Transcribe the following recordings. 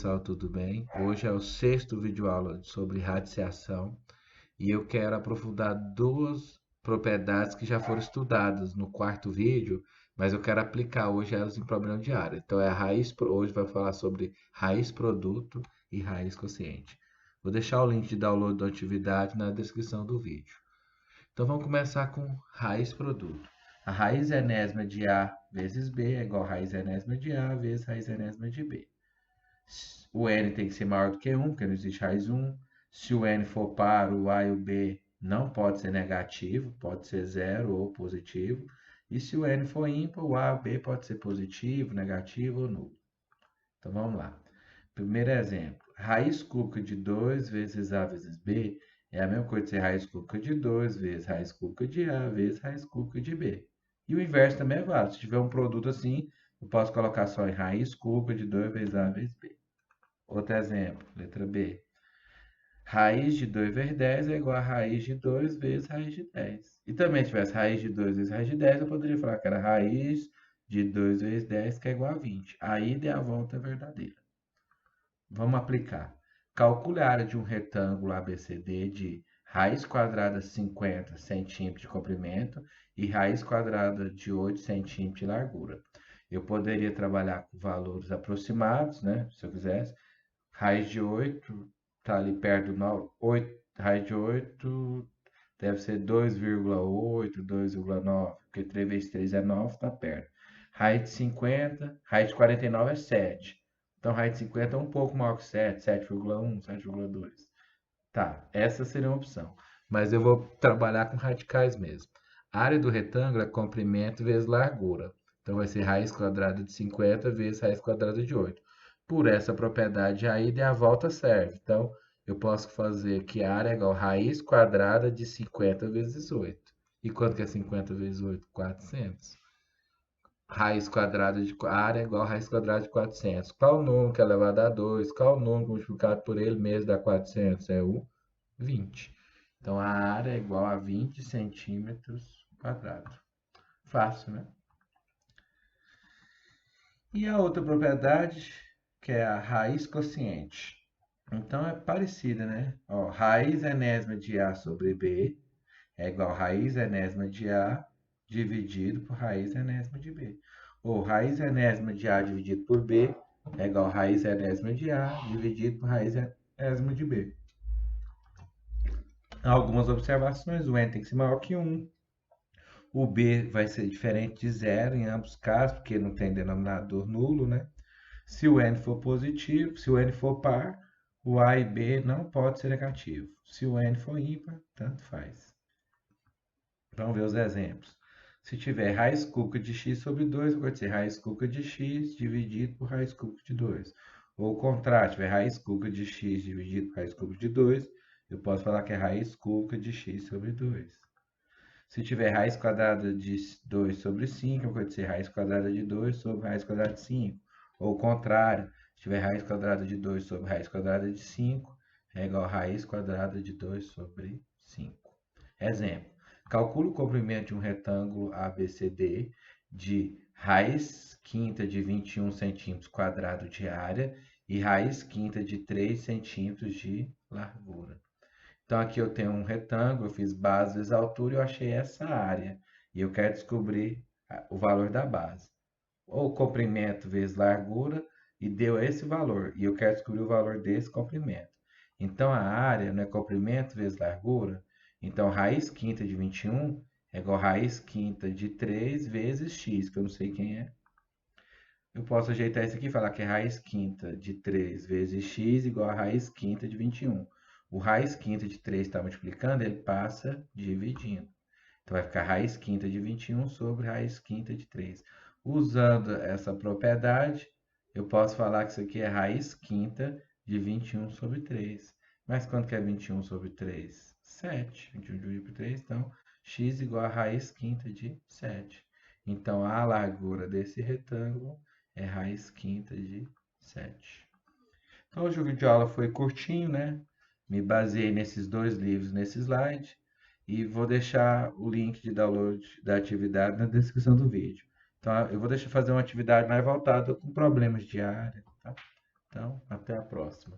pessoal, tudo bem? Hoje é o sexto vídeo-aula sobre radiciação e eu quero aprofundar duas propriedades que já foram estudadas no quarto vídeo, mas eu quero aplicar hoje elas em problema de área. Então, hoje vai falar sobre raiz produto e raiz quociente. Vou deixar o link de download da atividade na descrição do vídeo. Então, vamos começar com raiz produto. A raiz enésima de A vezes B é igual a raiz enésima de A vezes raiz enésima de B. O n tem que ser maior do que 1, porque não existe raiz 1. Se o n for par, o a e o b não pode ser negativo, pode ser 0 ou positivo. E se o n for ímpar, o a e o b pode ser positivo, negativo ou nulo. Então vamos lá. Primeiro exemplo. Raiz cúbica de 2 vezes a vezes b é a mesma coisa de ser raiz cúbica de 2 vezes raiz cúbica de a vezes raiz cúbica de b. E o inverso também é válido. Se tiver um produto assim, eu posso colocar só em raiz cúbica de 2 vezes a vezes b. Outro exemplo, letra B. Raiz de 2 vezes 10 é igual a raiz de 2 vezes raiz de 10. E também se tivesse raiz de 2 vezes raiz de 10, eu poderia falar que era raiz de 2 vezes 10, que é igual a 20. A ida e a volta é verdadeira. Vamos aplicar. Calcule a área de um retângulo ABCD de raiz quadrada 50 centímetros de comprimento e raiz quadrada de 8 centímetros de largura. Eu poderia trabalhar com valores aproximados, né? Se eu quisesse. Raiz de 8 está ali perto do 9. Raiz de 8 deve ser 2,8, 2,9, porque 3 vezes 3 é 9, está perto. Raiz de 50, raiz de 49 é 7. Então, raiz de 50 é um pouco maior que 7, 7,1, 7,2. Tá, essa seria uma opção. Mas eu vou trabalhar com radicais mesmo. A área do retângulo é comprimento vezes largura. Então, vai ser raiz quadrada de 50 vezes raiz quadrada de 8. Por essa propriedade, a ida e a volta serve. Então, eu posso fazer que a área é igual a raiz quadrada de 50 vezes 8. E quanto que é 50 vezes 8? 400. Raiz quadrada de área é igual a raiz quadrada de 400. Qual o número que é elevado a 2? Qual o número multiplicado por ele mesmo dá 400? É o 20. Então, a área é igual a 20 centímetros quadrados. Fácil, né? E a outra propriedade, que é a raiz quociente. Então, é parecida, né? Ó, raiz enésima de A sobre B é igual a raiz enésima de A dividido por raiz enésima de B. Ou raiz enésima de A dividido por B é igual a raiz enésima de A dividido por raiz enésima de B. Algumas observações, o n tem que ser maior que 1. O b vai ser diferente de 0 em ambos os casos, porque não tem denominador nulo, né? Se o n for positivo, se o n for par, o a e b não pode ser negativo. Se o n for ímpar, tanto faz. Vamos ver os exemplos. Se tiver raiz cúbica de x sobre 2, vai ser raiz cúbica de x dividido por raiz cúbica de 2. Ou o contrário, se tiver raiz cúbica de x dividido por raiz cúbica de 2, eu posso falar que é raiz cúbica de x sobre 2. Se tiver raiz quadrada de 2 sobre 5, vai ser raiz quadrada de 2 sobre raiz quadrada de 5. Ou o contrário, se tiver raiz quadrada de 2 sobre raiz quadrada de 5, é igual a raiz quadrada de 2 sobre 5. Exemplo. Calcule o comprimento de um retângulo ABCD de raiz quinta de 21 centímetros quadrados de área e raiz quinta de 3 centímetros de largura. Então, aqui eu tenho um retângulo, eu fiz base vezes altura e eu achei essa área. E eu quero descobrir o valor da base. Ou comprimento vezes largura e deu esse valor. E eu quero descobrir o valor desse comprimento. Então, a área não é comprimento vezes largura. Então, raiz quinta de 21 é igual a raiz quinta de 3 vezes x, que eu não sei quem é. Eu posso ajeitar isso aqui e falar que é raiz quinta de 3 vezes x igual a raiz quinta de 21. O raiz quinta de 3 está multiplicando, ele passa dividindo. Então, vai ficar raiz quinta de 21 sobre raiz quinta de 3. Usando essa propriedade, eu posso falar que isso aqui é raiz quinta de 21 sobre 3. Mas quanto que é 21 sobre 3? 7. 21 dividido por 3, então, x igual a raiz quinta de 7. Então, a largura desse retângulo é raiz quinta de 7. Então, hoje o vídeo de aula foi curtinho, né? Me baseei nesses dois livros nesse slide e vou deixar o link de download da atividade na descrição do vídeo. Então, eu vou deixar fazer uma atividade mais voltada com problemas de área, tá? Então, até a próxima.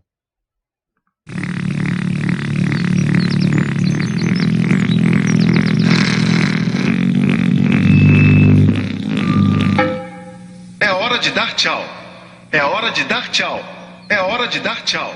É hora de dar tchau. É hora de dar tchau. É hora de dar tchau.